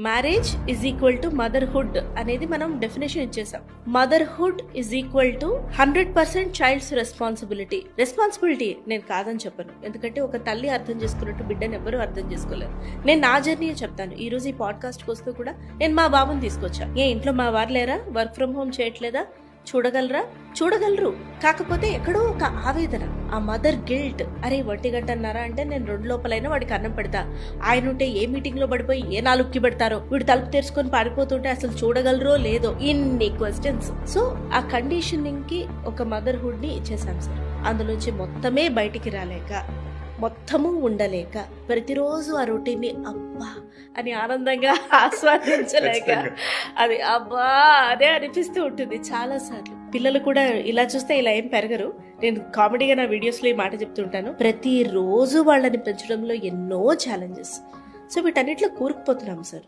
Marriage is equal to motherhood అనేది మనం definition ఇచ్చేసాం. Motherhood is equal to 100% child's responsibility నేను కాదని చెప్పను, ఎందుకంటే ఒక తల్లి అర్థం చేసుకున్నట్టు బిడ్డను ఎవరు అర్థం చేసుకోలేరు. నేను నా జర్నీ చెప్తాను. ఈ రోజు ఈ పాడ్కాస్ట్ వస్తూ కూడా నేను మా బాబుని తీసుకొచ్చా. ఇంట్లో మా వారు లేరా, వర్క్ ఫ్రమ్ హోమ్ చేయట్లేదా, చూడగలరు. కాకపోతే ఎక్కడో ఒక ఆవేదన, ఆ మదర్ గిల్ట్. అరే ఒంటిగంట అన్నారా అంటే నేను 2 లోపలైనా వాడికి అన్నం పెడతా. ఆయన ఉంటే ఏ మీటింగ్ లో పడిపోయి ఏ 4కి పెడతారో, వీడు తలుపు తెరుచుకొని పారిపోతుంటే అసలు చూడగలరో లేదో, ఇన్ని క్వశ్చన్స్. సో ఆ కండిషనింగ్ కి ఒక మదర్హుడ్ ని ఇచ్చేసాం సార్. అందులోంచి మొత్తమే బయటికి రాలేక, మొత్తము ఉండలేక, ప్రతిరోజు ఆ రొటీన్ని అబ్బా అని ఆనందంగా ఆస్వాదించలేక అది అబ్బా అదే అనిపిస్తూ ఉంటుంది చాలా సార్లు. పిల్లలు కూడా ఇలా చూస్తే ఇలా ఏం పెరగరు. నేను కామెడీగా నా వీడియోస్లో ఈ మాట చెప్తుంటాను. ప్రతిరోజు వాళ్ళని పెంచడంలో ఎన్నో ఛాలెంజెస్. సో వీటన్నిటిలో కూరుకుపోతున్నాం సార్.